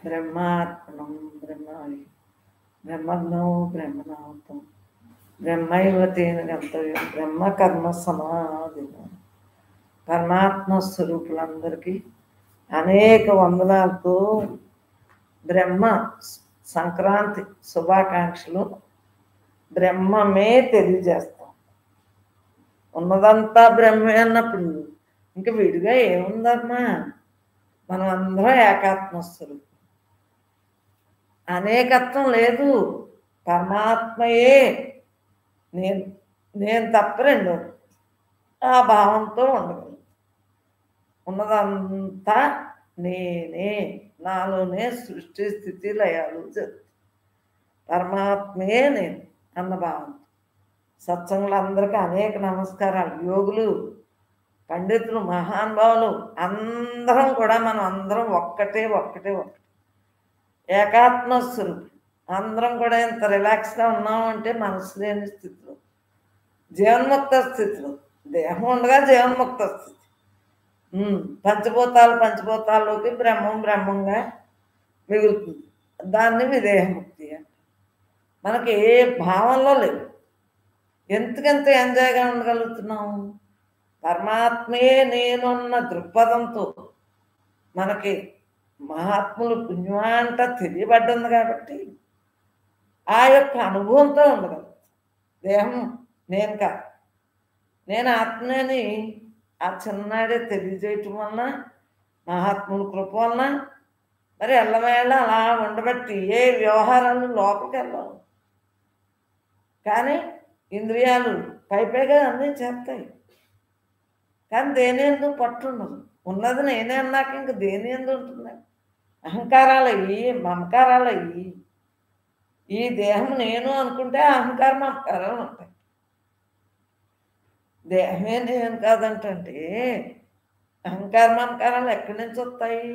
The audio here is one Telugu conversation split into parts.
బ్రహ్మార్పణం బ్రహ్మావి బ్రహ్మజ్ఞో బ్రహ్మణాహుతం బ్రహ్మైవ తేన గంతవ్యం బ్రహ్మ కర్మ సమాధినం. పరమాత్మ స్వరూపులందరికీ అనేక వందనాలతో బ్రహ్మ సంక్రాంతి శుభాకాంక్షలు. బ్రహ్మమే తెలియజేస్తాం. ఉన్నదంతా బ్రహ్మే అన్నప్పుడు ఇంక విడిగా ఏముందమ్మా? మనం అందరం ఏకాత్మ స్వరూపం. అనేకత్వం లేదు. పరమాత్మయే నేను, నేను తప్ప రెండు. ఆ భావంతో ఉండగలను. ఉన్నదంతా నేనే, నాలోనే సృష్టి స్థితి లయాలు జరుగుతాయి. పరమాత్మయే నేను అన్న భావంతో సత్సంగులందరికీ అనేక నమస్కారాలు. యోగులు, పండితులు, మహానుభావులు అందరం కూడా మనం అందరం ఒక్కటే ఒక్కటే ఒక్కటే ఏకాత్మ స్వరూపం. అందరం కూడా ఇంత రిలాక్స్గా ఉన్నామంటే మనసు లేని స్థితిలో, జీవన్ముక్త స్థితిలో. దేహం ఉండగా జీవన్ముక్త స్థితి. పంచభూతాల్లోకి బ్రహ్మంగా మిగులుతుంది. దాన్ని విదేహముక్తి అంట. మనకి ఏ భావంలో లేదు. ఎంతకెంత ఎంజాయ్గా ఉండగలుగుతున్నాము? పరమాత్మయే నేనున్న దృక్పథంతో మనకి మహాత్ములు పుణ్యమంట తెలియబడ్డంది కాబట్టి ఆ యొక్క అనుభవంతో ఉండగలుగుతాం. దేహం నేను కాదు, నేను ఆత్మని ఆ చిన్నాడే తెలియజేయటం వలన, మహాత్ముల కృప వలన మరి ఎల్లవేళ అలా ఉండబట్టి ఏ వ్యవహారాలు లోపలికి వెళ్ళవు. కానీ ఇంద్రియాలు పైగా అన్నీ చేస్తాయి. కానీ దేని ఎందు పట్టుండదు. ఉన్నది నేనే అన్నాక ఇంక దేని ఎందు ఉంటుంది? అహంకారాలు అయ్యి, మమకారాలు అయ్యి. ఈ దేహం నేను అనుకుంటే అహంకార మమకారాలు ఉంటాయి. దేహమే నేను కాదంటే అహంకార మమకారాలు ఎక్కడి నుంచి వస్తాయి?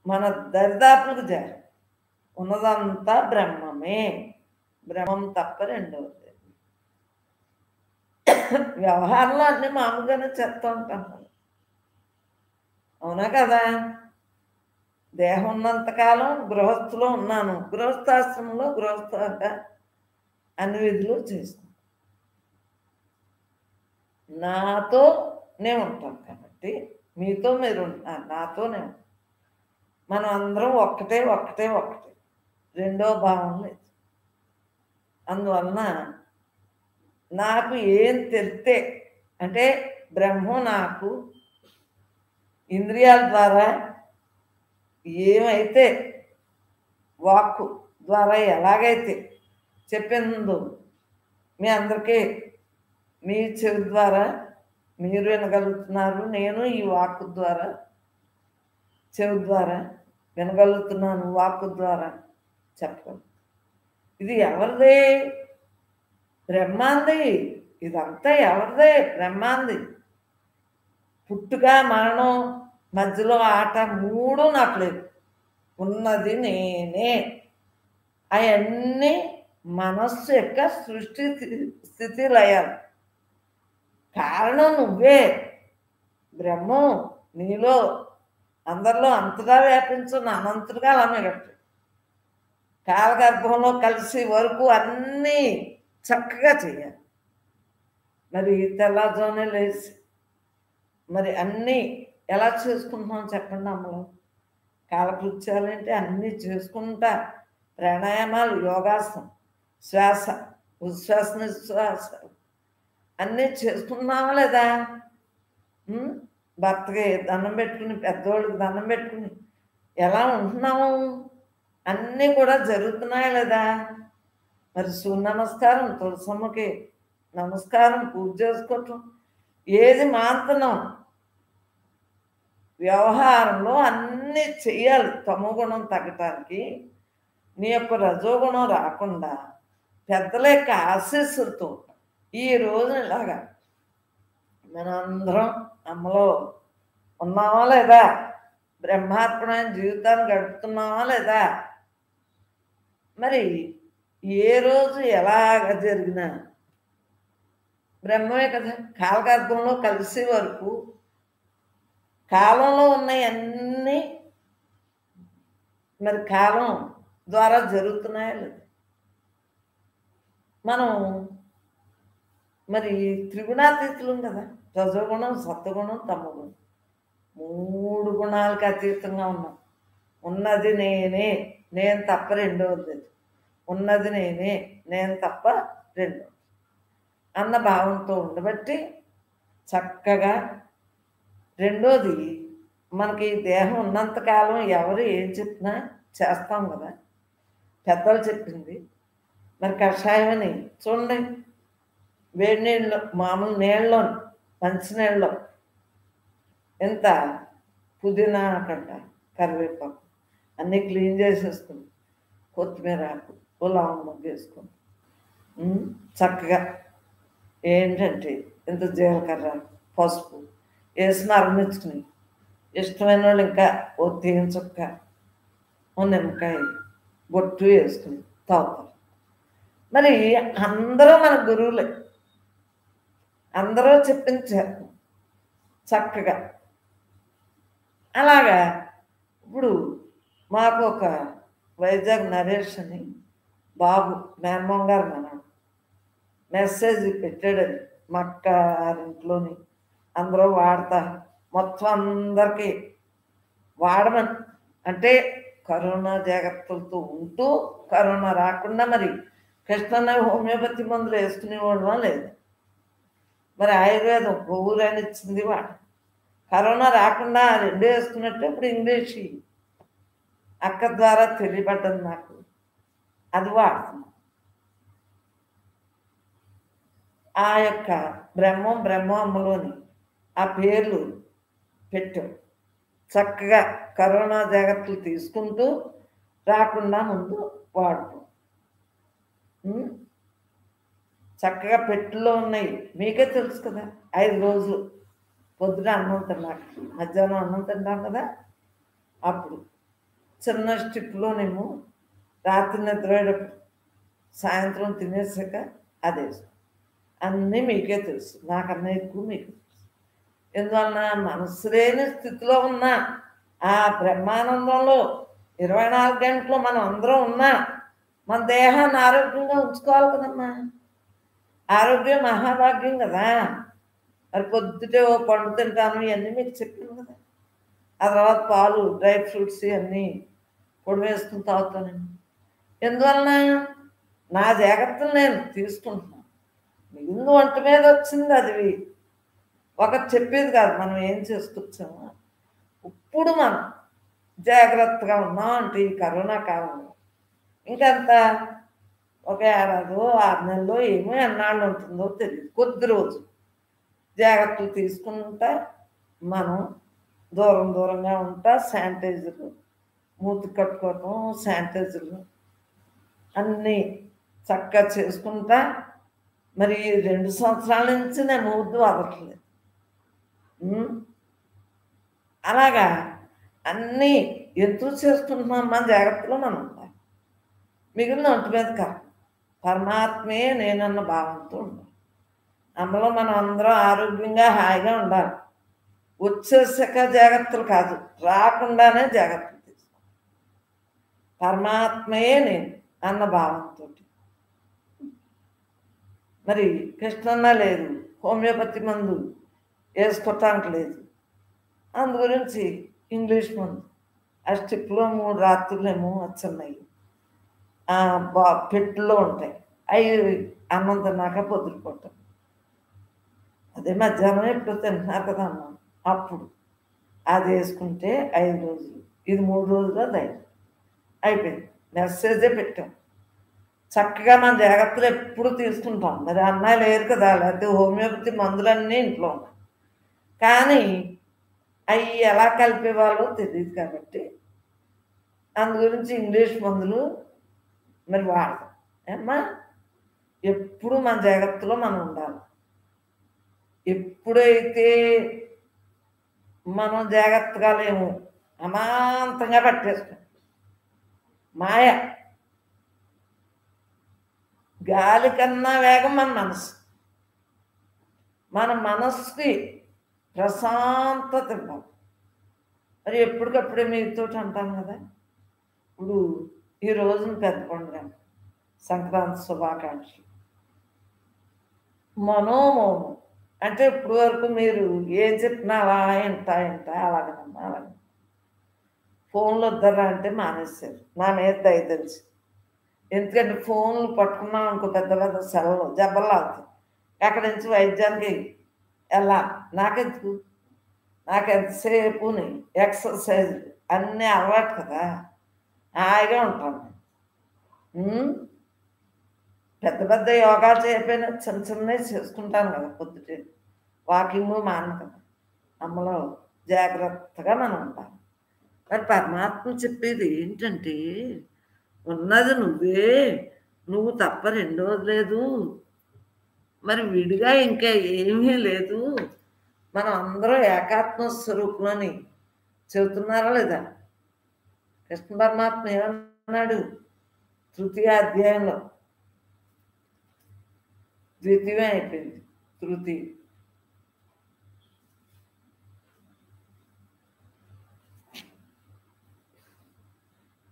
మన దరిదాపులకు జారి. ఉన్నదంతా బ్రహ్మమే, బ్రహ్మం తప్ప రెండవది. వ్యవహారంలో అన్నీ మామూలుగానే చెప్తూ ఉంటాం. అవునా కదా? దేహం ఉన్నంతకాలం గృహస్థులో ఉన్నాను. గృహస్థాశ్రమంలో గృహస్థగా అన్ని విధులు చేస్తాను. నాతో నేను ఉంటాను కాబట్టి మీతో మీరు ఉంటున్నారు, నాతోనే ఉంటాను. మనం అందరం ఒక్కటే ఒక్కటే ఒక్కటే, రెండో భావం లేదు. అందువలన నాకు ఏం తెలితే అంటే బ్రహ్మం నాకు ఇంద్రియాల ద్వారా ఏమైతే వాక్కు ద్వారా ఎలాగైతే చెప్పిందో మీ అందరికీ మీ చెవి ద్వారా మీరు వినగలుగుతున్నారు. నేను ఈ వాక్కు ద్వారా, చెవి ద్వారా వినగలుగుతున్నాను. వాక్కు ద్వారా చెప్పగలను. ఇది ఎవరిదే? బ్రహ్మాంది. ఇదంతా ఎవరిదే? బ్రహ్మాంది. పుట్టుక మరణం మధ్యలో ఆట మూడు నాకు లేదు. ఉన్నది నేనే. అవన్నీ మనస్సు యొక్క సృష్టి స్థితి లయాలు. కారణం నువ్వే. బ్రహ్మం నీలో అందరిలో అంతగా వ్యాపించున్న అనంతుడిగా అలా మిగట్టు. కాలగర్భంలో కలిసి వరకు అన్నీ చక్కగా చేయాలి. మరి తెల్లజోనే లేచి మరి అన్నీ ఎలా చేసుకుంటున్నాం చెప్పండి అమ్మలో? కాలకృత్యాలంటే అన్నీ చేసుకుంటా, ప్రాణాయామాలు, యోగాసనం, శ్వాస, ఉచ్ఛ్వాస నిశ్వాసాలు అన్నీ చేసుకున్నావా లేదా? భర్తకి దండం పెట్టుకుని, పెద్దవాళ్ళకి దండం పెట్టుకుని ఎలా ఉంటున్నాము? అన్నీ కూడా జరుగుతున్నాయా లేదా? మరి సూర్య నమస్కారం, తులసమ్మకి నమస్కారం, పూజ చేసుకోవటం ఏది మాంతనం? వ్యవహారంలో అన్నీ చెయ్యాలి. తమోగుణం తగ్గటానికి నీ యొక్క రజోగుణం రాకుండా పెద్దల యొక్క ఆశీస్సులతో ఈ రోజున ఇలాగా మనందరం అమ్మలో ఉన్నామా లేదా? బ్రహ్మార్పణమైన జీవితాన్ని గడుపుతున్నామా లేదా? మరి ఏ రోజు ఎలాగ జరిగినా బ్రహ్మమే కదా. కాలగర్భంలో కలిసే వరకు కాలంలో ఉన్నవన్నీ మరి కాలం ద్వారా జరుగుతున్నాయా లేదు? మనం మరి త్రిగుణాతీతులం కదా, రజోగుణం, సత్వగుణం, తమగుణం, 3 గుణాలకు అతీతంగా ఉన్నాం. ఉన్నది నేనే, నేను తప్ప రెండవది లేదు. ఉన్నది నేనే, నేను తప్ప రెండవది అన్న భావంతో ఉండబట్టి చక్కగా. రెండోది, మనకి ఈ దేహం ఉన్నంతకాలం ఎవరు ఏం చెప్పినా చేస్తాం కదా, పెద్దలు చెప్పింది. మరి కషాయం అని చూడండి, వేడి నీళ్ళు, మామూలు నీళ్ళలో, మంచినీళ్ళలో ఎంత పుదీనా కంట, కరివేపాకు అన్నీ క్లీన్ చేసేసుకుని, కొత్తిమీర ఆకు, లవంగ ముగ్గు వేసుకుని చక్కగా ఏంటంటే ఇంత జీలకర్ర, పసుపు వేసి మరమించుకుని, ఇష్టమైన వాళ్ళు ఇంకా ఓ తేనె చుక్క, ఓ నిమ్మకాయ బొట్టు వేసుకుని తాగుతారు. మరి అందరూ మన గురువులే, అందరూ చెప్పించారు చక్కగా. అలాగా ఇప్పుడు మాకు ఒక వైజాగ్ నరేష్ అని బాబు, మేనమామ గారు మనవాడు, మెసేజ్ పెట్టాడని మా అక్కారింట్లోని అందరూ వాడతారు, మొత్తం అందరికీ వాడమని. అంటే కరోనా జాగ్రత్తలతో ఉంటూ కరోనా రాకుండా మరి కృష్ణన్న హోమియోపతి మందులు వేసుకునేవాళ్ళమా లేదు, మరి ఆయుర్వేదం ఊరని ఇచ్చింది వాడు. కరోనా రాకుండా రెండు వేసుకున్నట్టు ఇప్పుడు ఇంగ్లీష్ అక్క ద్వారా తెలియబడ్డది నాకు, అది వాడుతున్నాం. ఆ యొక్క బ్రహ్మమ్మలోని ఆ పేర్లు పెట్టాం. చక్కగా కరోనా జాగ్రత్తలు తీసుకుంటూ రాకుండా ముందు వాడుతాం. చక్కగా పెట్టులో ఉన్నాయి, మీకే తెలుసు కదా. 5 రోజులు పొద్దున అన్నం తిన్నాక, మధ్యాహ్నం అన్నం తిన్నాం కదా, అప్పుడు చిన్న స్టిప్లోనేమో రాత్రి నిద్రపోయేటప్పుడు, సాయంత్రం తినేసాక అదే. అన్నీ మీకే తెలుసు, నాకన్నా ఎక్కువ మీకు తెలుసు. ఎందువలన మనసు లేని స్థితిలో ఉన్నా, ఆ బ్రహ్మానందంలో 24 గంటలు మనం అందరం ఉన్నా, మన దేహాన్ని ఆరోగ్యంగా ఉంచుకోవాలి కదమ్మా. ఆరోగ్యం మహాభాగ్యం కదా. మరి పొద్దుటే ఓ పండు తింటాను, ఇవన్నీ మీకు చెప్పాను కదా. ఆ తర్వాత పాలు, డ్రై ఫ్రూట్స్ ఇవన్నీ పొడి వేసుకుని తాగుతానండి. ఎందువలన నా జాగ్రత్తలు నేను తీసుకుంటున్నాను. మిగిలిన వంట మీద వచ్చింది అది ఒకటి చెప్పేది కాదు, మనం ఏం చేసుకొచ్చామో. ఇప్పుడు మనం జాగ్రత్తగా ఉన్నాం అంటే ఈ కరోనా కాలంలో ఇంకెంత, ఒక 6 నెలలో ఏమో ఎన్నాళ్ళు ఉంటుందో తెలియదు. కొద్ది రోజు జాగ్రత్తలు తీసుకుంటా మనం దూరంగా ఉంటా, శానిటైజర్లు, మూతి కట్టుకోవటం, శానిటైజర్లు అన్నీ చక్కగా చేసుకుంటా. మరి 2 సంవత్సరాల నుంచి నేను మూతి వదలట్లేదు. అలాగా అన్నీ ఎందుకు చేసుకుంటున్నాం, మన జాగ్రత్తలో మనం ఉండాలి. మిగిలిన ఒంటి మీద కాదు, పరమాత్మే నేనన్న భావంతో ఉండాలి. అందులో మనం అందరం ఆరోగ్యంగా హాయిగా ఉండాలి. వచ్చేసాక జాగ్రత్తలు కాదు, రాకుండానే జాగ్రత్తలు తీసుకోవాలి. పరమాత్మయే నేను అన్న భావంతో. మరి కృష్ణన్న లేదు, హోమియోపతి మందు వేసుకోవటానికి లేదు, అందు గురించి ఇంగ్లీష్ మందు ఆ స్టిప్లో 3 రాత్రులేమో వచ్చన్నాయి, పెట్టులో ఉంటాయి. అవి అన్నం తిన్నాక పొద్దుపోవటం, అదే మధ్యాహ్నం ఎప్పుడు తింటున్నారు కదా అన్నం, అప్పుడు అది వేసుకుంటే 5 రోజులు, ఇది 3 రోజులు అది అయిపోయింది. మెసేజే పెట్టాం. చక్కగా మన జాగ్రత్తలు ఎప్పుడు తీసుకుంటాం. మరి అన్నయ్య లేరు కదా, లేకపోతే హోమియోపతి మందులన్నీ ఇంట్లో ఉన్నాయి. కానీ అవి ఎలా కలిపేవాళ్ళో తెలియదు కాబట్టి అందు గురించి ఇంగ్లీష్ మందులు మరి వాడదాం. ఏమ్మా, ఎప్పుడు మన జాగ్రత్తలో మనం ఉండాలి. ఎప్పుడైతే మనం జాగ్రత్తగా లేము, అమాంతంగా పట్టేస్తాం మాయ. గాలి కన్నా వేగం మన మనసు. మన మనస్సుకి ప్రశాంతత ఇవ్వాలి. మరి ఎప్పటికప్పుడే మీతో అంటాం కదా, ఇప్పుడు ఈ రోజున పెద్ద పండుగ సంక్రాంతి శుభాకాంక్షలు. మనోమౌనం అంటే ఇప్పుడు వరకు మీరు ఏం చెప్పినా అలా ఇంత అలాగనమ్మా అలాగే ఫోన్లు వద్దరా అంటే మానేశారు. నా మీద దయ తెలిసి. ఎందుకంటే ఫోన్లు పట్టుకున్నాం అనుకో పెద్ద పెద్ద సెలవులు జబ్బలు అవుతాయి. అక్కడి నుంచి వైద్యానికి ఎలా నాకెందుకు, నాకెంతసేపుని ఎక్సర్సైజ్ అన్నీ అలవాటు కదా, హాయిగా ఉంటాను. పెద్ద పెద్ద యోగా చేయకపోయినా చిన్న చిన్నవి చేసుకుంటాను కదా పొద్దుటే. వాకింగ్ మాన కదా, అమ్మలో జాగ్రత్తగా మనం ఉంటాం. మరి పరమాత్మ చెప్పేది ఏంటంటే ఉన్నది నువ్వే, నువ్వు తప్ప రెండోది లేదు, మరి విడిగా ఇంకా ఏమీ లేదు, మనం అందరం ఏకాత్మ స్వరూపులని చెబుతున్నారా లేదా? కృష్ణ పరమాత్మ ఏమన్నాడు తృతీయ అధ్యాయంలో, ద్వితీయం అయిపోయింది తృతీయ.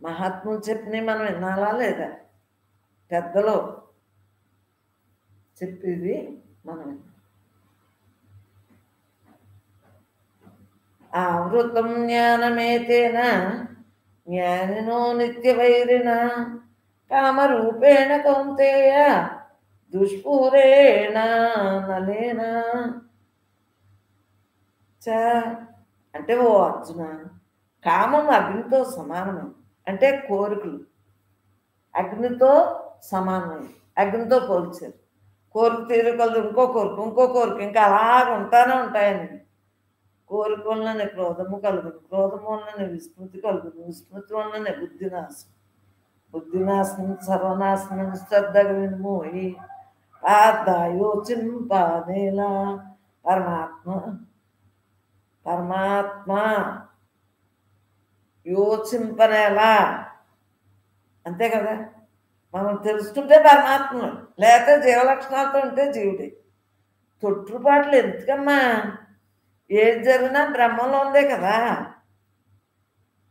మహాత్ములు చెప్పినవి మనం వినాలా లేదా? పెద్దలు చెప్పేది మనం ఆవృతం జ్ఞానమేతేన జ్ఞానినో నిత్యవైరిణ కామరూపేణ కౌంతేయ దుష్పూరేణ నలేన చ. అంటే ఓ అర్జున, కామం అగ్నితో సమానమే. అంటే కోరికలు అగ్నితో సమానమే, అగ్నితో పోల్చారు. కోరిక తీరుకలదు ఇంకో కోరిక ఇంకా అలాగ ఉంటానే ఉంటాయని. కోరిక వలననే క్రోధము కలుగును, క్రోధము వలననే విస్మృతి కలుగును, విస్మృతి వలననే బుద్ధినాశనం, బుద్ధినాశనం సర్వనాశనం. శ్రద్ధగా వినుమోయి పార్థయోచింపనేలా. పరమాత్మ పరమాత్మ యోచింపనేలా, అంతే కదా. మనం తెలుసుకుంటే పరమాత్మ, లేక జీవలక్షణాలతో ఉంటే జీవుడే. తొట్టుపాట్లు ఎందుకమ్మా? ఏది జరిగినా బ్రహ్మంలో ఉందే కదా.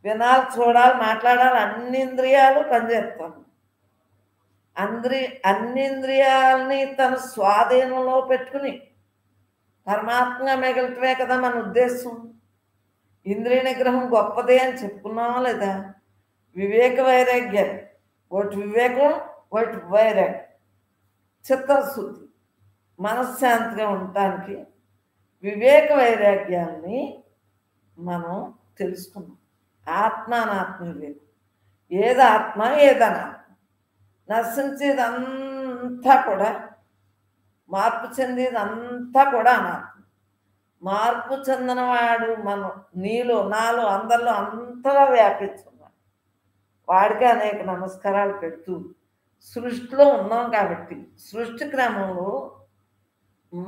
వినాలి, చూడాలి, మాట్లాడాలి, అన్ని ఇంద్రియాలు పనిచేస్తాను. అన్ని ఇంద్రియాలని తన స్వాధీనంలో పెట్టుకుని పరమాత్మగా మిగలటమే కదా మన ఉద్దేశం. ఇంద్రియ నిగ్రహం గొప్పదే అని చెప్పుకున్నావా లేదా? వివేక వైరాగ్యం, ఒకటి వివేకం, ఒకటి వైరాగ్యం, చిత్తశుద్ధి, మనశ్శాంతిగా ఉండటానికి వివేక వైరాగ్యాన్ని మనం తెలుసుకున్నాం. ఆత్మ అనాత్మ వివేకం. ఏది ఆత్మ ఏదనాత్మ, నశించేదంతా కూడా, మార్పు చెందేదంతా కూడా అనాత్మ. మార్పు చెందినవాడు మనం నీలో నాలో అందరిలో అంతగా వ్యాపించున్నాడు. వాడికి అనేక నమస్కారాలు పెడుతూ సృష్టిలో ఉన్నాం కాబట్టి సృష్టి క్రమంలో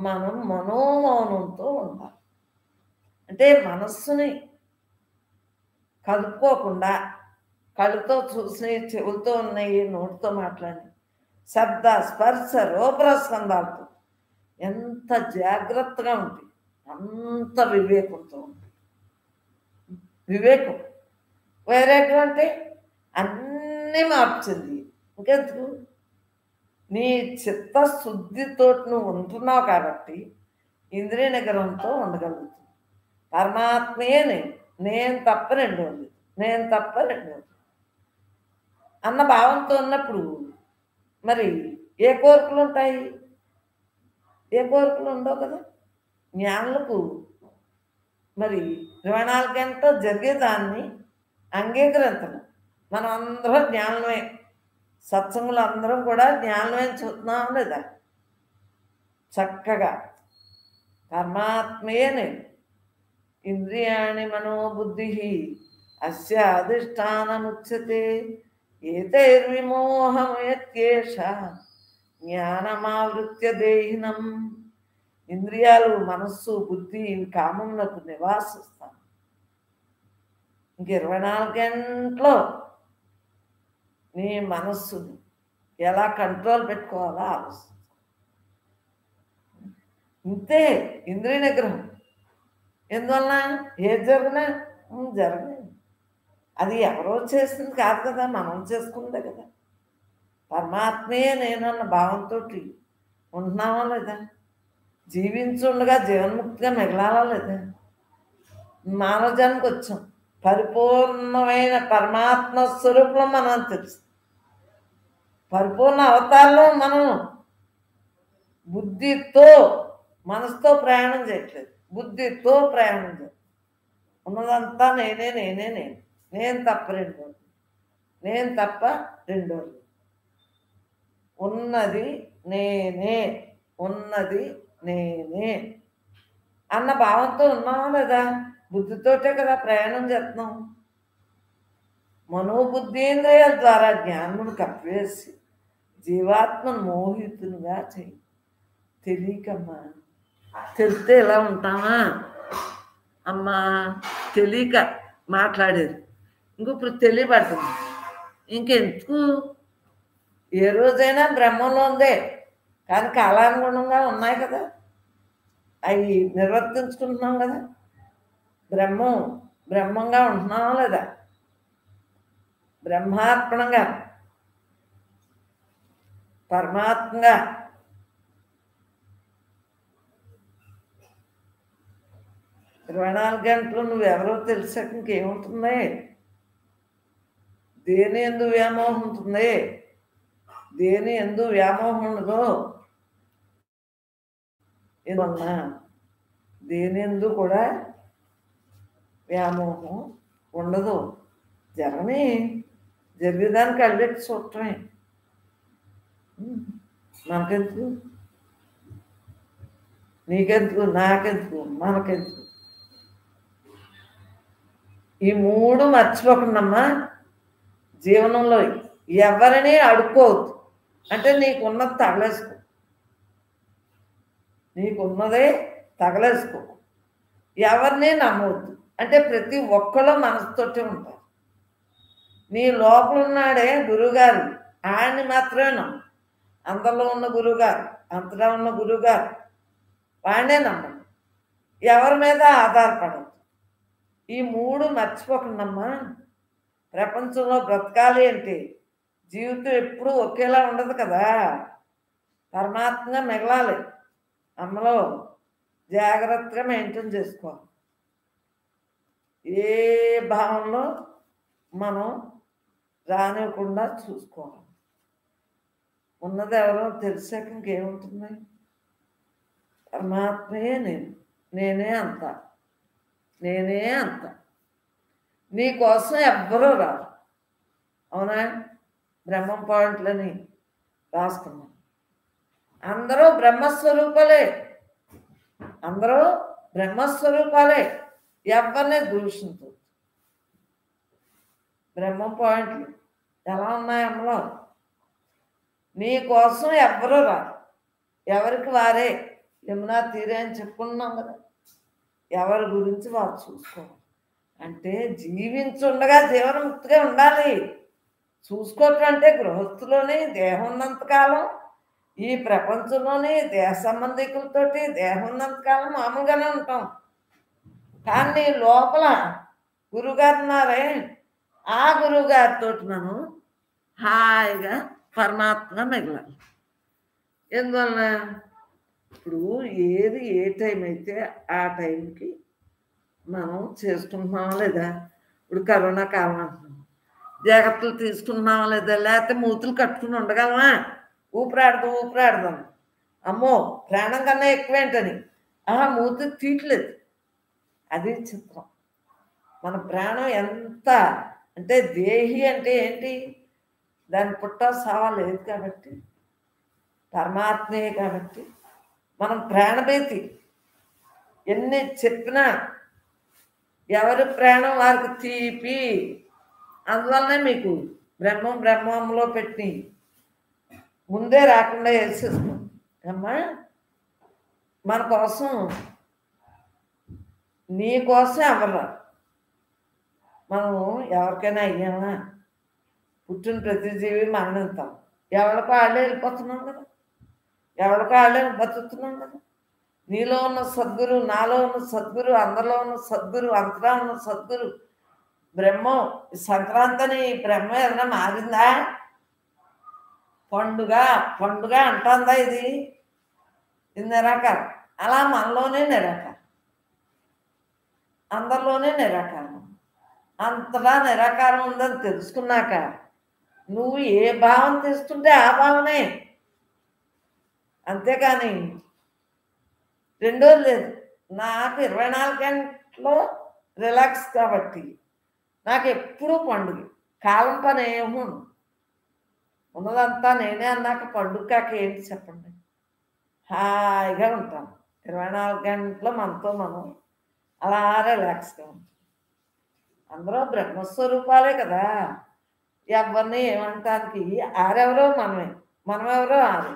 మనం మనోమౌనంతో ఉండాలి. అంటే మనస్సుని కలుపుకోకుండా కళ్ళతో చూసినవి, చెవులతో ఉన్నాయి, నోటితో మాట్లాడి, శబ్ద స్పర్శ రూపరస్కందాలతో ఎంత జాగ్రత్తగా ఉంటుంది, అంత వివేకంతో ఉంటుంది. వివేకం. వైరాగ్యం అంటే అన్నీ మార్చింది. ఇంకెందుకు? నీ చిత్తశుద్ధితో నువ్వు ఉంటున్నావు కాబట్టి ఇంద్రియ నిగ్రహంతో ఉండగలుగుతుంది. పరమాత్మయే నేను తప్ప రెండోది, నేను తప్ప రెండోది అన్న భావంతో ఉన్నప్పుడు మరి ఏ కోరికలు ఉంటాయి? ఏ కోరికలు ఉండవు కదా. జ్ఞానులకు మరి 24 గంటలు జరిగేదాన్ని అంగీకరించడం. మనం అందరం జ్ఞానమే, సత్సంగులు అందరం కూడా జ్ఞానమే చూస్తున్నాం లేదా? చక్కగా పరమాత్మయే నేను. ఇంద్రియాణి మనోబుద్ధి అస్య అధిష్టానముచ్యతే ఏతైర్విమోహమయత్యేష జ్ఞానమావృత్య దేహినం. ఇంద్రియాలు, మనస్సు, బుద్ధి ఇవి కామములకు నివాసిస్తాను. ఇంక 24 గంటలు నీ మనస్సుని ఎలా కంట్రోల్ పెట్టుకోవాలో ఆలోచన. ఇంతే ఇంద్రియ నిగ్రహం. ఎందువలన ఏది జరిగినా జరగలేదు అది ఎవరో చేసింది కాదు కదా, మనం చేసుకుందే కదా. పరమాత్మే నేనన్న భావంతో ఉంటున్నావా లేదా? జీవించుండగా జీవన్ముక్తిగా మిగలాలా లేదా? మానవ జన్మకు వచ్చాం, పరిపూర్ణమైన పరమాత్మ స్వరూపంలో మనం తెలుసు. పరిపూర్ణ అవతారంలో మనం బుద్ధితో మనసుతో ప్రయాణం చేయట్లేదు, బుద్ధితో ప్రయాణం చేయట్లేదు. ఉన్నదంతా నేనే నేనే నేను, నేను తప్ప రెండోది, నేను తప్ప రెండోది. ఉన్నది నేనే, ఉన్నది నేనే అన్న భావంతో ఉన్నావా లేదా? బుద్ధితోటే కదా ప్రయాణం చేస్తున్నాం. మనోబుద్ధేంద్రియాల ద్వారా జ్ఞానమును కప్పివేసి జీవాత్మను మోహితులుగా చేయి. తెలియకమ్మా, తెలిస్తే ఎలా ఉంటామా అమ్మా? తెలియక మాట్లాడేది, ఇంకొప్పుడు తెలియబడుతుంది. ఇంకెందుకు? ఏ రోజైనా బ్రహ్మంలో ఉందే, కానీ కాలానుగుణంగా ఉన్నాయి కదా, అవి నిర్వర్తించుకుంటున్నాం కదా. బ్రహ్మంగా ఉంటున్నావా లేదా? బ్రహ్మార్పణంగా పరమాత్మగా 24 గంటలు నువ్వెవరో తెలిసాక ఇంకేముంటుంది? దేని ఎందు వ్యామోహం ఉంటుంది? దేని ఎందు వ్యామోహం ఉండదు. ఏమన్నా దేని ఎందు కూడా వ్యామోహం ఉండదు. జరిగేదానికి అల్లెట్టి చూడటమే. మనకెందుకు, నీకెందుకు, నాకెందుకు, మనకెందుకు? ఈ మూడు మర్చిపోకుండామ్మా జీవనంలో ఎవరిని అడుక్కోవద్దు. అంటే నీకున్నది తగలేసుకో, నీకున్నదే తగలేసుకో. ఎవరిని నమ్మవద్దు. అంటే ప్రతి ఒక్కళ్ళు మనసుతోటే ఉంటారు. నీ లోపల ఉన్నాడే గురువుగారు, ఆయన్ని మాత్రమే నమ్ము. అందరిలో ఉన్న గురువుగారు, అంతలో ఉన్న గురువుగారు, వాడినే నమ్మండి. ఎవరి మీద ఆధారపడదు. ఈ మూడు మర్చిపోకుండామ్మా. ప్రపంచంలో బ్రతకాలి అంటే జీవితం ఎప్పుడూ ఒకేలా ఉండదు కదా. పరమాత్మగా మిగలాలి. అమ్మలో జాగ్రత్తగా మెయింటైన్ చేసుకోవాలి. ఏ భావంలో మనం రానివ్వకుండా చూసుకోవాలి. ఉన్నది ఎవరో తెలిసాక ఇంకేముంటుంది? పరమాత్మే నేను, నేనే అంత, నేనే అంత. నీకోసం ఎవ్వరూ రారు. అవునా? బ్రహ్మం పాయింట్లని రాసుకున్నాం. అందరూ బ్రహ్మస్వరూపాలే, అందరూ బ్రహ్మస్వరూపాలే. ఎవరినే దూషించు. బ్రహ్మం పాయింట్లు ఎలా ఉన్నాయి అమ్మలో? నీ కోసం ఎవ్వరూ రారు, ఎవరికి వారే యమునా తీరే అని చెప్పుకున్నాం కదా. ఎవరి గురించి వారు చూసుకోవాలి. అంటే జీవించుండగా జీవనముక్తిగా ఉండాలి. చూసుకోవటం అంటే గృహస్థులోని దేహం ఉన్నంతకాలం, ఈ ప్రపంచంలోని దేహ సంబంధికులతోటి దేహం ఉన్నంతకాలం మామూలుగానే ఉంటాం. కానీ లోపల గురువుగారు ఉన్నారే, ఆ గురువుగారితో మనం హాయిగా పరమాత్మగా మిగలాలి. ఎందువలన? ఇప్పుడు ఏది ఏ టైం అయితే ఆ టైంకి మనం చేసుకుంటున్నామా లేదా? ఇప్పుడు కరోనా కాలం అంటున్నాం, జాగ్రత్తలు తీసుకుంటున్నామా లేదా? లేకపోతే మూతులు కట్టుకుని ఉండగలమా? ఊపిరాడదాం, అమ్మో ప్రాణం కన్నా ఎక్కువేంటని మూతి తీయట్లేదు. అది చిత్రం. మన ప్రాణం ఎంత అంటే, దేహి అంటే ఏంటి? దాని పుట్ట సావా లేదు కాబట్టి, పరమాత్మే కాబట్టి మనం ప్రాణభీతి ఎన్ని చెప్పినా ఎవరి ప్రాణం వారికి తీపి. అందువల్లనే మీకు బ్రహ్మంలో పెట్టి ముందే రాకుండా వేసేస్తాం అమ్మా. మన కోసం, నీ కోసం ఎవరు? మనం ఎవరికైనా అయ్యామా? పుట్టిన ప్రతి జీవి మరణిస్తాం. ఎవరికి వాళ్ళే వెళ్ళిపోతున్నాం కదా, ఎవరికి వాళ్ళే బతుకుతున్నాం కదా. నీలో ఉన్న సద్గురు, నాలో ఉన్న సద్గురు, అందరిలో ఉన్న సద్గురు, అంతలో ఉన్న సద్గురు బ్రహ్మం సంక్రాంతిని బ్రహ్మ ఏదైనా మారిందా? పండుగ పండుగ అంటుందా? ఇది నిరాకారం. అలా మనలోనే నిరాకారం, అందరిలోనే నిరాకారం. అంతటా నిరాకారం ఉందని తెలుసుకున్నాక నువ్వు ఏ భావం తీసుకుంటే ఆ భావనే, అంతేకాని రెండోది లేదు. నాకు 24 గంటలు రిలాక్స్ కాబట్టి నాకు ఎప్పుడూ పండుగ. కాలం పని ఏమో ఉన్నదంతా నేనే అన్నాక పండుగ కాక ఏంటి చెప్పండి? హాయిగా ఉంటాం 24 గంటలు మనతో మనం అలా రిలాక్స్గా ఉంటాం. అందరూ బ్రహ్మస్వరూపాలే కదా. ఎవరిని ఏమంటానికి ఆరెవరో మనమే, మనమెవరో ఆరు.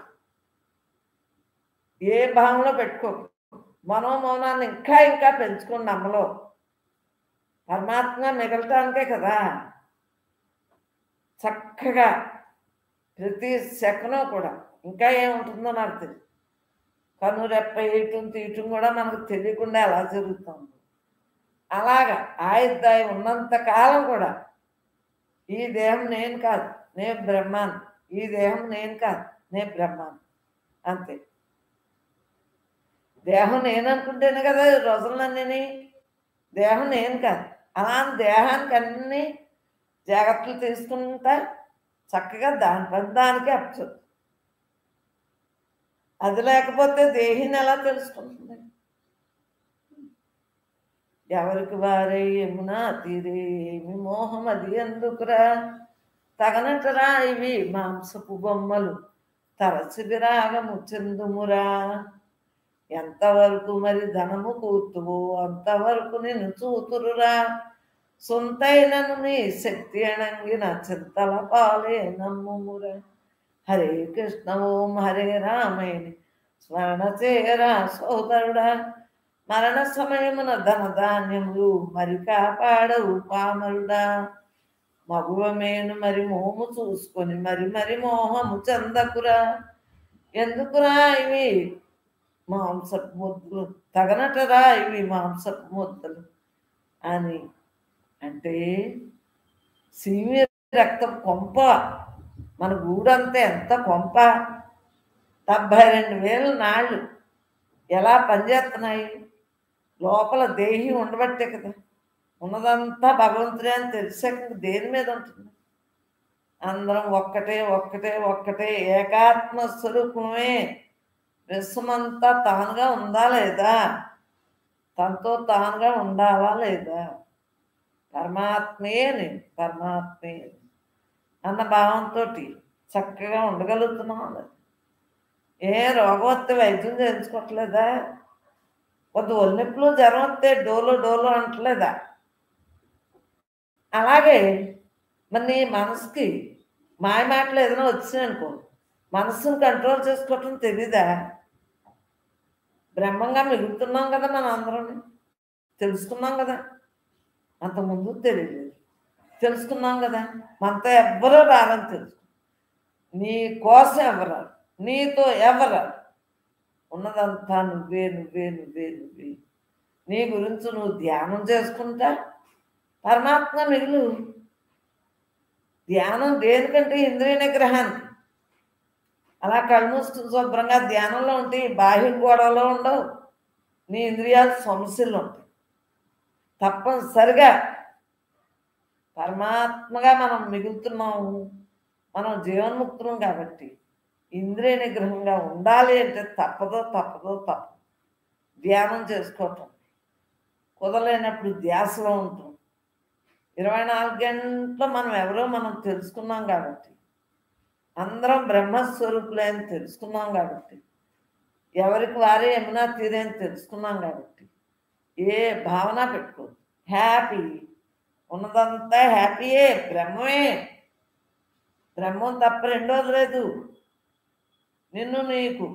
ఏ భావంలో పెట్టుకో. మనోమౌనాన్ని ఇంకా ఇంకా పెంచుకోండి. అమ్మలో పరమాత్మ మిగలటానికే కదా. చక్కగా ప్రతి సెకను కూడా ఇంకా ఏముంటుందో నాకు తెలియదు. కనురెప్ప వేయటం తీయటం కూడా మనకు తెలియకుండా ఎలా జరుగుతుంది. అలాగా ఆయుర్దాయం ఉన్నంత కాలం కూడా ఈ దేహం నేను కాదు, నేను బ్రహ్మాను. ఈ దేహం నేను కాదు, నేను బ్రహ్మాను. అంతే. దేహం నేను అనుకుంటేనే కదా ఈ రోజులన్నీ. దేహం నేను కాదు. అలా దేహానికి అన్ని జాగ్రత్తలు తీసుకుంటా చక్కగా దాని పని దానికి అప్పు. అది లేకపోతే దేహిని ఎలా తెలుసుకుంటుంది? ఎవరికి వారే యమునా తీరే ఏమి మోహం అది ఎందుకురా, తగనటరా ఇవి మాంసపు బొమ్మలు తరచి విరాగము చెందుమురా. ఎంతవరకు మరి ధనము కూతువో అంతవరకు నేను చూతురురా. సొంతైనను నీ శక్తి అణంగిన చింతల పాలే నమ్ముమురా. హరే కృష్ణ ఓం హరే రామేని స్మరణ చేరా సోదరుడా. మరణ సమయమున ధనధాన్యములు మరి కాపాడవు పామరుడా. మగువమేను మరి మోము చూసుకొని మరి మరి మోహము చందకురా. ఎందుకురా ఇవి మాంసపు ముద్దలు, తగనటరా ఇవి మాంసపు ముద్దలు అని అంటే సీమి రక్తం కొంప. మన గూడంతా ఎంత కొంప. 72,000 నాళ్ళు ఎలా పనిచేస్తున్నాయి? లోపల దేహి ఉండబట్టే కదా. ఉన్నదంతా భగవంతుడే అని తెలిసాక దేని మీద ఉంటుంది? అందరం ఒక్కటే ఒక్కటే ఒక్కటే ఏకాత్మ స్వరూపమే. విశ్వమంతా తానుగా ఉందా లేదా? తనతో తానుగా ఉండాలా లేదా? పరమాత్మే నేను, పరమాత్మే అన్న భావంతో చక్కగా ఉండగలుగుతున్నాం. ఏ రోగం వస్తే వైద్యం చేయించుకోవట్లేదా? కొద్ది ఒళ్ళెప్పులు జ్వరం వస్తే డోలో డోలో అంటలేదా? అలాగే మరి నీ మనసుకి మాయ మాటలు ఏదైనా వచ్చినాయనుకో, మనసును కంట్రోల్ చేసుకోవటం తెలీదా? బ్రహ్మంగా మిగులుతున్నాం కదా మనం అందరం. తెలుసుకున్నాం కదా. అంతకుముందు తెలియలేదు, తెలుసుకున్నాం కదా. మనతో ఎవ్వరూ రారని తెలుసు. నీ కోసం ఎవరు, నీతో ఎవరు, ఉన్నదంతా నువ్వే నువ్వే నువ్వే నువ్వే. నీ గురించి నువ్వు ధ్యానం చేసుకుంటా పరమాత్మ మిగులు. ధ్యానం దేనికంటే ఇంద్రియ నిగ్రహానికి. అలా కళ్ళు మూసుకుని శుభ్రంగా ధ్యానంలో ఉంటే బాహ్య గోడలో ఉండవు, నీ ఇంద్రియాలు సమస్యలు ఉంటాయి. తప్పనిసరిగా పరమాత్మగా మనం మిగులుతున్నాము. మనం జీవన్ముక్తులం కాబట్టి ఇంద్రియ నిగ్రహంగా ఉండాలి అంటే తప్పదో తప్పదో తప్ప ధ్యానం చేసుకోవటం. కుదరలేనప్పుడు ధ్యాసలో ఉంటాం. 24 గంటలు మనం ఎవరో మనం తెలుసుకున్నాం కాబట్టి, అందరం బ్రహ్మస్వరూపులే అని తెలుసుకున్నాం కాబట్టి, ఎవరికి వారే యమునా తీరే అని తెలుసుకున్నాం కాబట్టి ఏ భావన పెట్టుకోదు. హ్యాపీ. ఉన్నదంతా హ్యాపీయే, బ్రహ్మమే. బ్రహ్మం తప్ప రెండోది లేదు. నిన్ను నీకు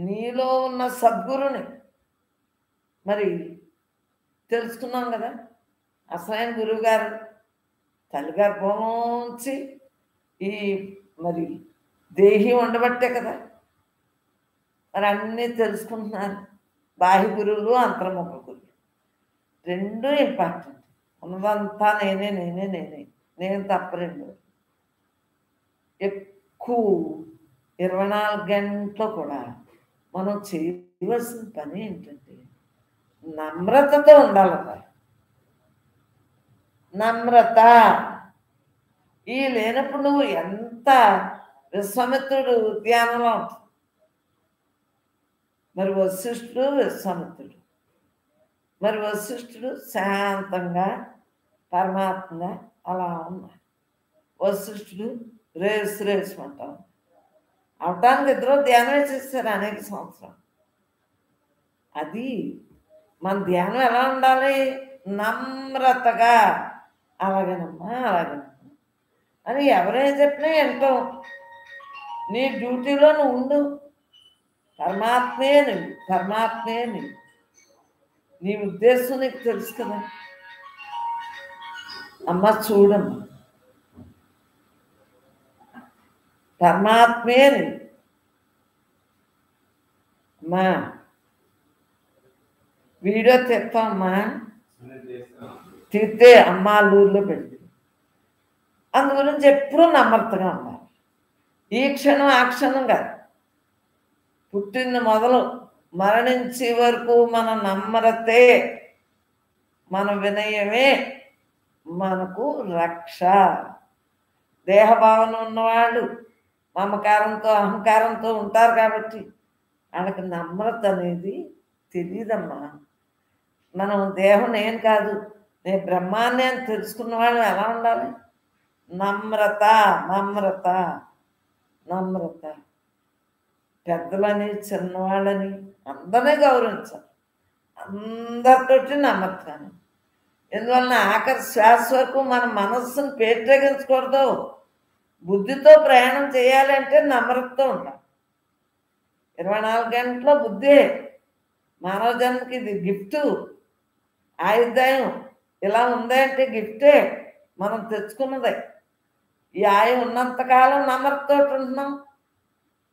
నీలో ఉన్న సద్గురుని మరి తెలుసుకున్నాం కదా. అసలైన గురువుగారు తల్లి గర్భంలోంచి ఈ మరి దేహి ఉండబట్టే కదా మరి అన్నీ తెలుసుకుంటున్నారు. బాహ్య గురువులు, అంతర్ముఖ గురువులు. రెండు ఇంపార్టెంట్. ఉన్నదంతా నేనే నేనే నేనే నేను తప్ప రెండు. ఎక్కువ 24 గంటలు కూడా మనం చేయవలసిన పని ఏంటంటే నమ్రతతో ఉండాలట. నమ్రత. ఈ లేనప్పుడు నువ్వు ఎంత విశ్వామిత్రుడు ధ్యానంలో ఉంటావు. మరి వశిష్ఠుడు విశ్వామిత్రుడు. మరి వశిష్ఠుడు శాంతంగా పరమాత్మగా అలా ఉన్నాడు. వశిష్ఠుడు రేసు అంటాం. అవటానికి ఇద్దరు ధ్యానం చేస్తారు అనేక సంవత్సరాలు. అది మన ధ్యానం ఎలా ఉండాలి? నమ్రతగా. అలాగేనమ్మా అలాగేనమ్మా అని ఎవరైనా చెప్పినా వింటాం. నీ డ్యూటీలో నువ్వు ఉండు. పరమాత్మే నువ్వు, పరమాత్మే నువ్వు. నీ ఉద్దేశం నీకు తెలుసు కదా. అమ్మ చూడమ్మా, పరమాత్మే నువ్వు. అమ్మా వీడియో తెస్తామమ్మా, తీస్తే అమ్మ ఊళ్ళో పెట్టి. అందు గురించి ఎప్పుడూ నమ్రతగా ఉండాలి. ఈ క్షణం ఆ క్షణం కాదు, పుట్టిన మొదలు మరణించే వరకు మన నమ్రతే, మన వినయమే మనకు రక్ష. దేహభావన ఉన్నవాళ్ళు మమకారంతో అహంకారంతో ఉంటారు కాబట్టి వాళ్ళకి నమ్రత అనేది తెలియదమ్మా. మనం దేహం నేను కాదు, నేను బ్రహ్మాన్ని అని తెలుసుకున్న వాళ్ళు ఎలా ఉండాలి? నమ్రత నమ్రత నమ్రత. పెద్దలని చిన్నవాళ్ళని అందరినీ గౌరవించాలి. అందరితోటి నమ్రతగాను. ఎందువలన ఆఖరి శ్వాస వరకు మన మనస్సును పేటగించకూడదు. బుద్ధితో ప్రయాణం చేయాలి అంటే నమ్రతతో ఉండాలి. 24 గంటల బుద్ధే. మానవ జన్మకి ఇది గిఫ్ట్. ఆయుర్దాయం ఇలా ఉందంటే గిఫ్టే, మనం తెచ్చుకున్నదే. ఈ ఆయు ఉన్నంతకాలం నమ్రతతో ఉంటున్నాం,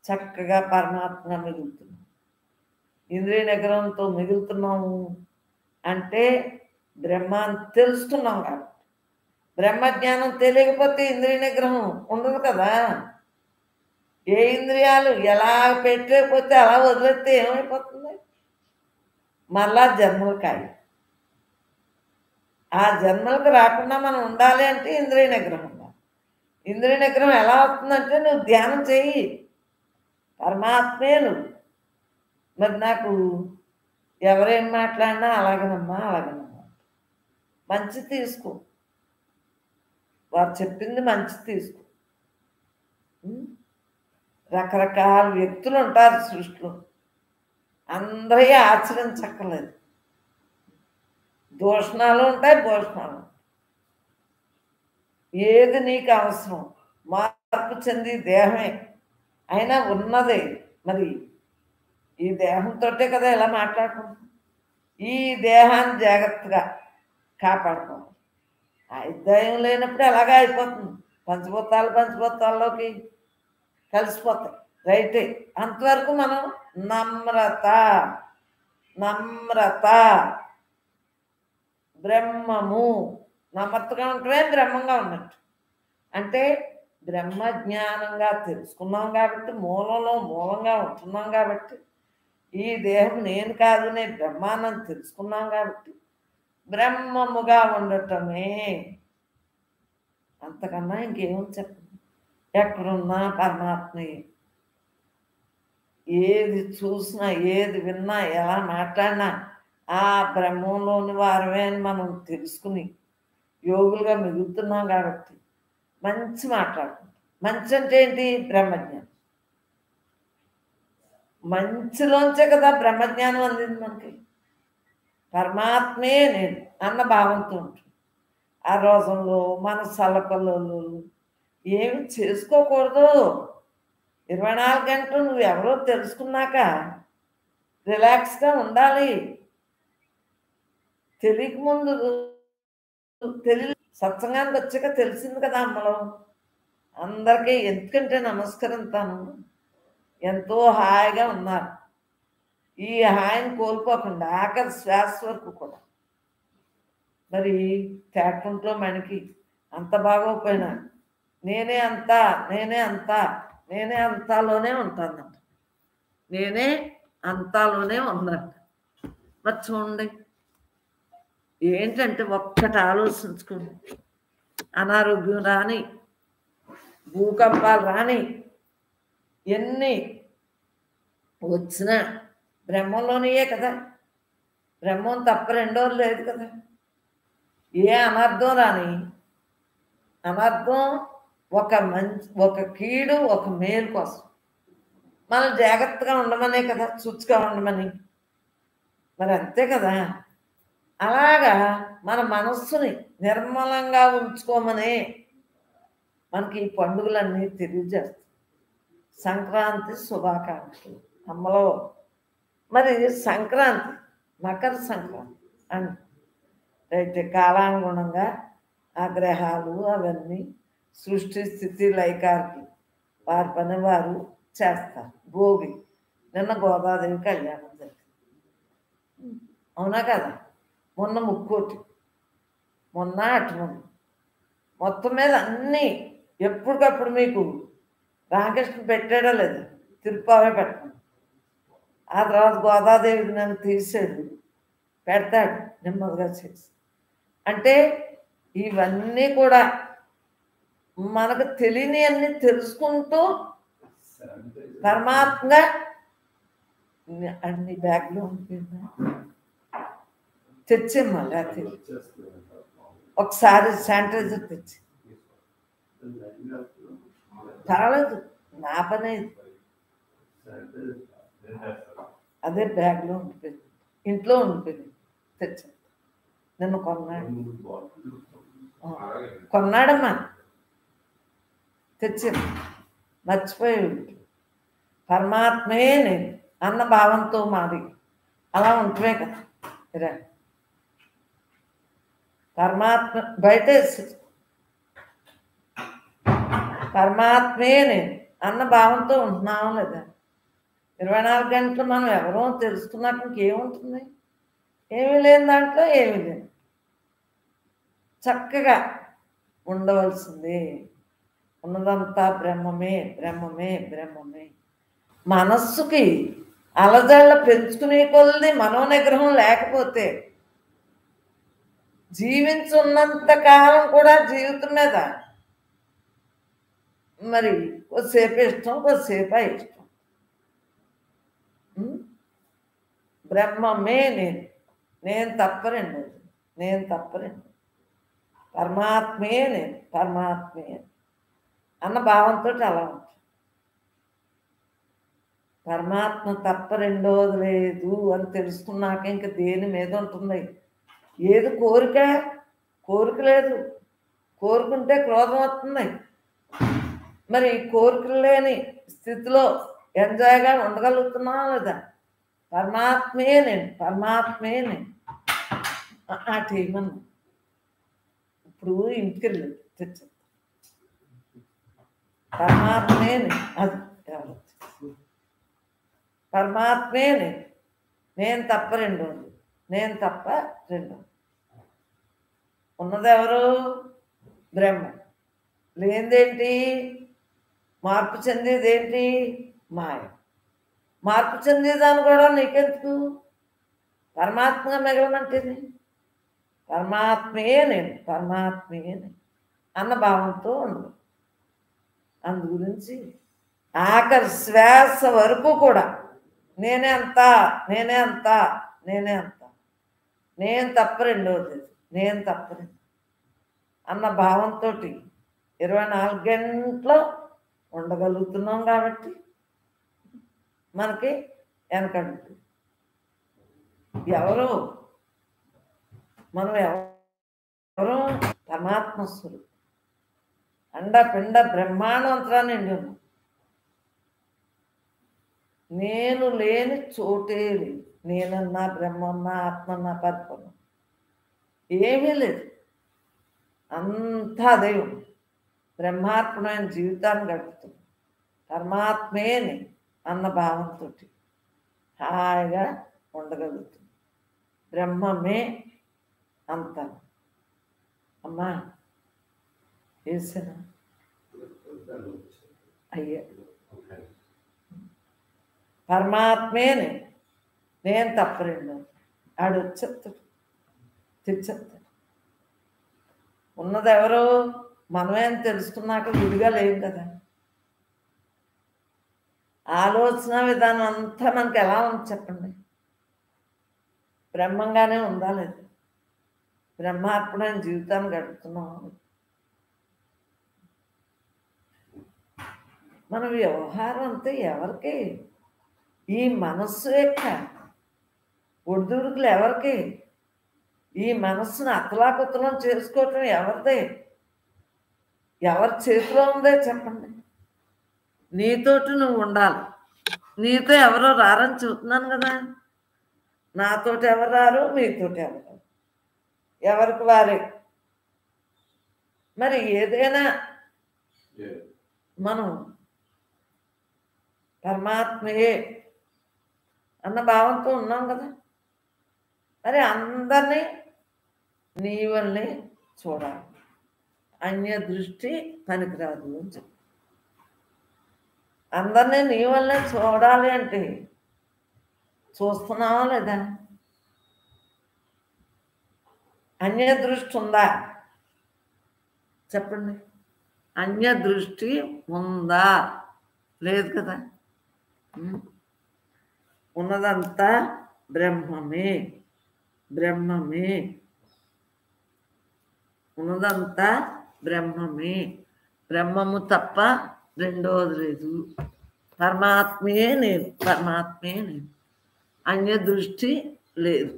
చక్కగా పరమాత్మగా మిగులుతున్నాం. ఇంద్రియ నిగ్రహంతో మిగులుతున్నాము అంటే బ్రహ్మాన్ని తెలుసుకున్నాం కాబట్టి. బ్రహ్మజ్ఞానం తెలియకపోతే ఇంద్రియ నిగ్రహం ఉండదు కదా. ఏ ఇంద్రియాలు ఎలా పెట్టకపోతే అలా వదిలేస్తే ఏమైపోతుంది? మళ్ళా జన్మలకాయ. ఆ జన్మలకు రాకుండా మనం ఉండాలి అంటే ఇంద్రియ నిగ్రహం ఉండాలి. ఇంద్రియ నిగ్రహం ఎలా అవుతుందంటే నువ్వు ధ్యానం చెయ్యి, పరమాత్మే నువ్వు. మరి నాకు ఎవరేం మాట్లాడినా అలాగనమ్మా అలాగనమ్మా. మంచి తీసుకో, వారు చెప్పింది మంచి తీసుకో. రకరకాల వ్యక్తులు ఉంటారు సృష్టిలో, అందరూ ఆచరించక్కర్లేదు. దూషణాలు ఉంటాయి, భూషణాలు ఉంటాయి. ఏది నీకు అవసరం? మార్పు చెంది దేహమే అయినా ఉన్నదే. మరి ఈ దేహంతో కదా ఇలా మాట్లాడుకుంటాం. ఈ దేహాన్ని జాగ్రత్తగా కాపాడుకోవాలి. ఆయుర్దాయం లేనప్పుడు ఎలాగా అయిపోతుంది. పంచభూతాల్లోకి కలిసిపోతాయి. రైటే. అంతవరకు మనం నమ్రత నమ్రత. బ్రహ్మము. నమ్రతగా ఉంటమే బ్రహ్మంగా ఉన్నట్టు. అంటే బ్రహ్మజ్ఞానంగా తెలుసుకున్నాం కాబట్టి, మూలంగా ఉంటున్నాం కాబట్టి, ఈ దేహం నేను కాదు, నేను బ్రహ్మానం తెలుసుకున్నాం కాబట్టి బ్రహ్మముగా ఉండటమే. అంతకన్నా ఇంకేమో చెప్పండి. ఎక్కడున్నా పరమాత్మే. ఏది చూసినా ఏది విన్నా ఎలా మాట్లాడినా ఆ బ్రహ్మంలోని వారమే అని మనం తెలుసుకుని యోగులుగా మిగులుతున్నాం కాబట్టి మంచి మాట్లాడుకుంటాం. మంచి అంటే ఏంటి? బ్రహ్మజ్ఞానం. మంచిలోంచే కదా బ్రహ్మజ్ఞానం అందింది మనకి. పరమాత్మే నేను అన్న భావంతో ఉంటుంది. ఆ రోజుల్లో మన సలపల్లో ఏమి చేసుకోకూడదు. 24 గంటలు నువ్వు ఎవరో తెలుసుకున్నాక రిలాక్స్గా ఉండాలి. తెలియకముందు సత్సంగానికి వచ్చాక తెలిసింది కదా అమ్మలో అందరికీ. ఎందుకంటే నమస్కరిస్తాను, ఎంతో హాయిగా ఉన్నారు. ఈ హాయిని కోల్పోకుండా ఆఖరి శ్వాస వరకు కూడా మరి తేకుంట్లో మనకి అంత బాగోపోయినా నేనే అంతా నేనే అంతా నేనే అంతాలోనే ఉంటానంట. నేనే అంతాలోనే ఉందంట. మరి చూడండి, ఏంటంటే ఒక్కటి ఆలోచించుకోండి. అనారోగ్యం రాని, భూకంపాలు రాని, ఎన్ని వచ్చినా బ్రహ్మంలోనియే కదా. బ్రహ్మం తప్ప రెండోది లేదు కదా. ఏ అనర్థం రాని, అనర్థం ఒక కీడు ఒక మేలు కోసం మనం జాగ్రత్తగా ఉండమనే కదా, శుచిగా ఉండమని. మరి అంతే కదా. అలాగా మన మనస్సుని నిర్మలంగా ఉంచుకోమనే మనకి ఈ పండుగలన్నీ తెలియజేస్తాయి. సంక్రాంతి శుభాకాంక్షలు అమ్మలో. మరి సంక్రాంతి, మకర సంక్రాంతి అని అయితే కాలానుగుణంగా ఆ గ్రహాలు అవన్నీ సృష్టి స్థితి లైకార్కి వారి పని వారు చేస్తారు. భోగి నిన్న గోదాదేవి కళ్యాణం జరిగింది, అవునా కదా. మొన్న ముక్కోటి, మొన్న అటుమని, మొత్తం మీద అన్నీ ఎప్పటికప్పుడు మీకు రామకృష్ణ పెట్టాడో లేదు, తిరుపావే పెట్టండి. ఆ తర్వాత గోదాదేవికి నన్ను తీసాడు, పెడతాడు నెమ్మదిగా చేసి. అంటే ఇవన్నీ కూడా మనకు తెలియని అన్ని తెలుసుకుంటూ పరమాత్మగా అన్ని బ్యాగ్లో ఉంటుందా తెచ్చేమ్మా. లేకపోతే ఒకసారి శానిటైజర్ తెచ్చి పర్వాలేదు, నా పనే ఇది. అదే బ్యాగ్లో ఉండిపోయింది, ఇంట్లో ఉండిపోయింది, తెచ్చాను. నిన్న కొన్నాడమ్మా, తెచ్చాను, మర్చిపోయి. పరమాత్మే నేను అన్న భావంతో మాది అలా ఉంటువే కదా. ఇరా పరమాత్మ బయట పరమాత్మే నేను అన్న భావంతో ఉంటున్నాము లేదా. 24 గంటలు మనం ఎవరో తెలుసుకున్నట్టు ఇంకేముంటుంది, ఏమీ లేని దాంట్లో ఏమీ లేదు. చక్కగా ఉండవలసిందే. ఉన్నదంతా బ్రహ్మమే బ్రహ్మమే బ్రహ్మమే. మనస్సుకి అలజళ్ళ పెంచుకునే కొలది మనోనిగ్రహం లేకపోతే జీవించున్నంత కాలం కూడా జీవితం మీద మరి కొద్దిసేపు ఇష్టం, కొద్దిసేపు ఇష్టం. బ్రహ్మమే నేను, నేను తప్ప రెండోది, నేను తప్ప రెండోది. పరమాత్మే నేను, పరమాత్మే అన్న భావంతో అలా ఉంటుంది. పరమాత్మ తప్ప రెండోది లేదు అని తెలుసుకున్నాక ఇంక దేని మీద ఉంటుంది. ఏది కోరిక, కోరిక లేదు. కోరుకుంటే క్రోధం వస్తుంది. మరి కోరికలు లేని స్థితిలో ఎంజాయ్గా ఉండగలుగుతున్నా లేదా. పరమాత్మే నేను, పరమాత్మే నేను అటేమన్నా. ఇప్పుడు ఇంటికి వెళ్ళి తెచ్చా, పరమాత్మే నేను, అది పరమాత్మే నేను, నేను తప్ప రెండోది, నేను తప్ప రెండోది. ఉన్నది ఎవరు? బ్రహ్మ. లేనిదేంటి? మార్పు చెందేదేంటి? మాయ. మార్పు చెందేదాన్ని కూడా నీకెందుకు? పరమాత్మగా మిగలమంటేనే. పరమాత్మే నేను, పరమాత్మే నేను అన్న భావంతో ఉండదు. అందు గురించి ఆఖరి శ్వాస వరకు కూడా నేనే అంతా, నేనే అంతా, నేనే అంతా, నేను తప్ప రెండోది, నేను తప్ప అన్న భావంతో 24 గంటలు ఉండగలుగుతున్నాం. కాబట్టి మనకి వెనకడుగు ఎవరు, మనం ఎవరు? పరమాత్మస్వరూపం. అండపిండ బ్రహ్మాండంతరాన్ని నిండి నేను లేని చోటే లేదు. నేనన్నా, బ్రహ్మన్నా, ఆత్మన్నా, పరిపూర్ణం ఏమీ లేదు. అంతా దైవం. బ్రహ్మార్పణమైన జీవితాన్ని గడుపుతుంది. పరమాత్మేని అన్న భావంతో హాయిగా ఉండగలుగుతుంది. బ్రహ్మమే అంతా. అమ్మా వేసాను అయ్యా పరమాత్మే నేను తప్పలేను ఆడు వచ్చేస్తాడు తెచ్చేస్తాడు. ఉన్నది ఎవరు మనమేం తెలుసుకున్నాక విడిగా లేవు కదా. ఆలోచన విధానం అంతా మనకి ఎలా ఉంది చెప్పండి? బ్రహ్మంగానే ఉందా లేదు? బ్రహ్మార్పణమైన జీవితాన్ని గడుపుతున్నాం. మన వ్యవహారం అంతా ఎవరికి? ఈ మనస్సు యొక్క ఒడిదుడుకులు ఎవరికి? ఈ మనస్సును అతలాకుతలం చేసుకోవటం ఎవరిదే? ఎవరి చేతిలో ఉందే చెప్పండి? నీతోటి నువ్వు ఉండాలి. నీతో ఎవరో రారని చెబుతున్నాను కదా. నాతోటి ఎవరు రారు, మీతోటి ఎవరు రారు, ఎవరికి వారే. మరి ఏదైనా మనం పరమాత్మయే అన్న భావంతో ఉన్నాం కదా. మరి అందరినీ నీ వల్లే చూడాలి. అన్య దృష్టి పనికిరాదు అని చెప్పి అందరినీ నీ వల్లే చూడాలి అంటే చూస్తున్నావా లేదా? అన్య దృష్టి ఉందా చెప్పండి? అన్య దృష్టి ఉందా? లేదు కదా. ఉన్నదంతా బ్రహ్మమే, బ్రహ్మమే, ఉన్నదంతా బ్రహ్మమే. బ్రహ్మము తప్ప రెండోది లేదు. పరమాత్మే నేను, పరమాత్మే నేను. అన్య దృష్టి లేదు,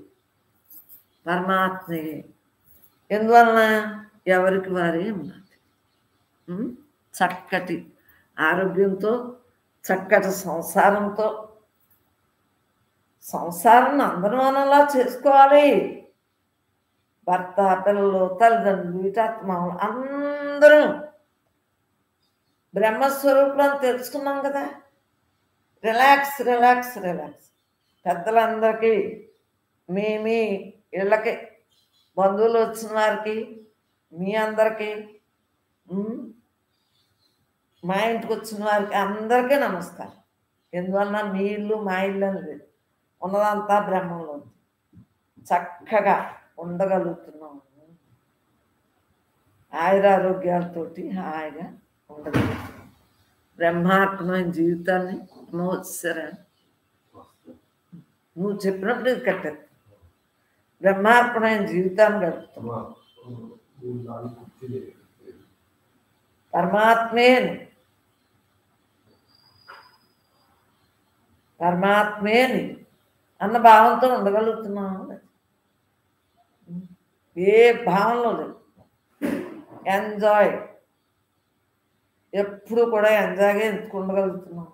పరమాత్మే. ఎందువలన? ఎవరికి వారే ఉన్నది. చక్కటి ఆరోగ్యంతో, చక్కటి సంసారంతో. సంసారం అందరం మనలా చేసుకోవాలి. భర్త, పిల్లలు, తల్లిదండ్రులు, ఇటాత్మాలు అందరూ బ్రహ్మస్వరూపులను తెలుసుకున్నాం కదా. Relax relax relax. పెద్దలందరికీ, మీ ఇళ్ళకి బంధువులు వచ్చిన వారికి, మీ అందరికీ, మా ఇంటికి వచ్చిన వారికి అందరికీ నమస్కారం. ఎందువలన మీ ఇల్లు మా ఇల్లు అని లేదు. ఉన్నదంతా బ్రహ్మంలో చక్కగా ఉండగలుగుతున్నాం. ఆయురారోగ్యాలతోటి హాయిగా ఉండగలుగుతున్నాం. బ్రహ్మాత్మైన జీవితాన్ని వచ్చారా? నువ్వు చెప్పినప్పుడు ఇది కట్టేది. బ్రహ్మార్పణమైన జీవితాన్ని గడుపుతున్నావు. పరమాత్మేని, పరమాత్మేని అన్న భావంతో ఉండగలుగుతున్నావు. ఏ భావంలో లేదు. ఎంజాయ్, ఎప్పుడు కూడా ఎంజాయ్గా ఎందుకు ఉండగలుగుతున్నాం?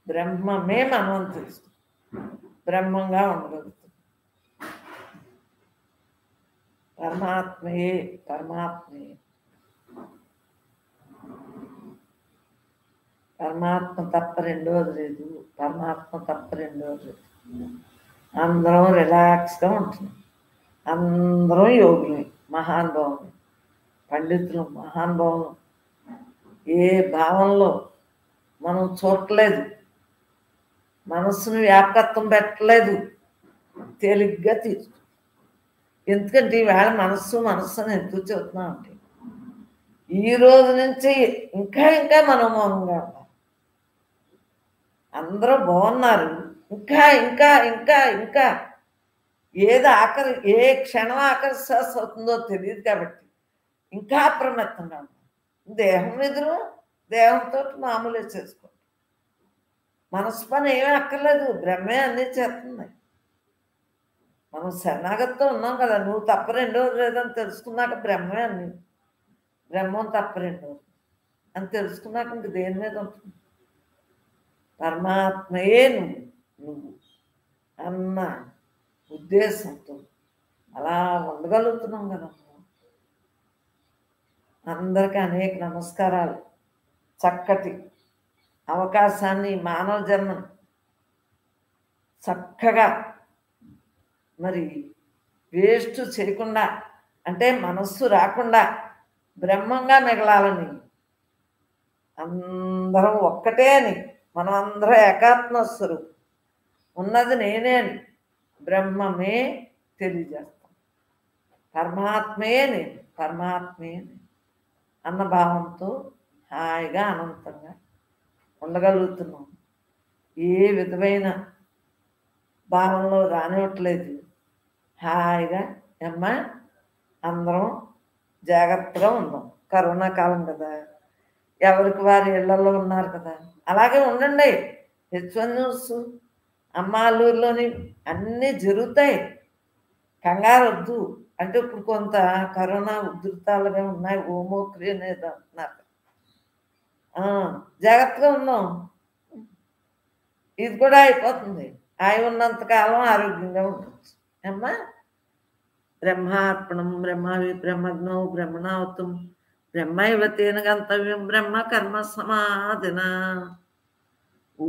బ్రహ్మమే మనం తెలుసు, బ్రహ్మంగా ఉండగలుగుతున్నాం. పరమాత్మయే, పరమాత్మయే. పరమాత్మ తప్ప రెండోది లేదు, పరమాత్మ తప్ప రెండోది లేదు. అందరం రిలాక్స్గా ఉంటున్నాం. అందరం యోగులు, మహానుభావులు, పండితులు, మహానుభావులు. ఏ భావంలో మనం చూడలేదు, మనస్సును వ్యాపకత్వం పెట్టలేదు, తేలిగ్గా తీసుకు. ఎందుకంటే ఈవేళ మనస్సు అని ఎందుకు చెబుతున్నాం అంటే, ఈ రోజు నుంచి ఇంకా ఇంకా మనం మౌనంగా ఉన్నాం. అందరూ బాగున్నారు, ఇంకా ఇంకా ఇంకా ఇంకా ఏది ఆఖరి, ఏ క్షణం ఆఖరి శ్వాస అవుతుందో తెలియదు కాబట్టి ఇంకా అప్రమత్తంగా ఉన్నాం. దేహం ఎదురు దేహంతో మామూలే చేసుకోండి. మనసు పని ఏమీ అక్కర్లేదు, బ్రహ్మే అన్నీ చేస్తుంది. మనం శరణాగతితో ఉన్నాం కదా. నువ్వు తప్ప రెండోది లేదని తెలుసుకున్నాక బ్రహ్మే అన్ని, బ్రహ్మం తప్ప రెండోది అని తెలుసుకున్నాక ఇంక దేని మీద ఉంటుంది? పరమాత్మయే నువ్వు అన్న ఉద్దేశంతో అలా ఉండగలుగుతున్నాం కదా. అందరికీ అనేక నమస్కారాలు. చక్కటి అవకాశాన్ని, మానవ జన్మను చక్కగా మరి వేస్ట్ చేయకుండా అంటే మనస్సు రాకుండా బ్రహ్మంగా మిగలాలని, అందరం ఒక్కటే అని, మనం అందరం ఏకాత్మ స్వరూపం, ఉన్నది నేనే అని బ్రహ్మమే తెలియజేస్తాం. పరమాత్మే నేను, పరమాత్మే నేను అన్న భావంతో హాయిగా అనంతంగా ఉండగలుగుతున్నాం. ఏ విధమైన భావంలో రానివ్వట్లేదు. హాయిగా అమ్మా అందరం జాగ్రత్తగా ఉందాం. కరోనా కాలం కదా, ఎవరికి వారి ఇళ్లలో ఉన్నారు కదా, అలాగే ఉండండి. హెచ్1 న్యూస్ అమ్మ అల్లూరులోని అన్నీ జరుగుతాయి, కంగారు వద్దు. అంటే ఇప్పుడు కొంత కరోనా ఉధృతాలుగా ఉన్నాయి, ఓమోక్రిన్ ఏదో అంటున్నారు. జాగ్రత్తగా ఉందాం. ఇది కూడా అయిపోతుంది. ఆయి ఉన్నంతకాలం ఆరోగ్యంగా ఉండొచ్చు. అమ్మా బ్రహ్మార్పణం బ్రహ్మవి బ్రహ్మజ్ఞో బ్రహ్మణావతం బ్రహ్మైవ తేన గంతవ్యం బ్రహ్మ కర్మ సమాధిన. ఓ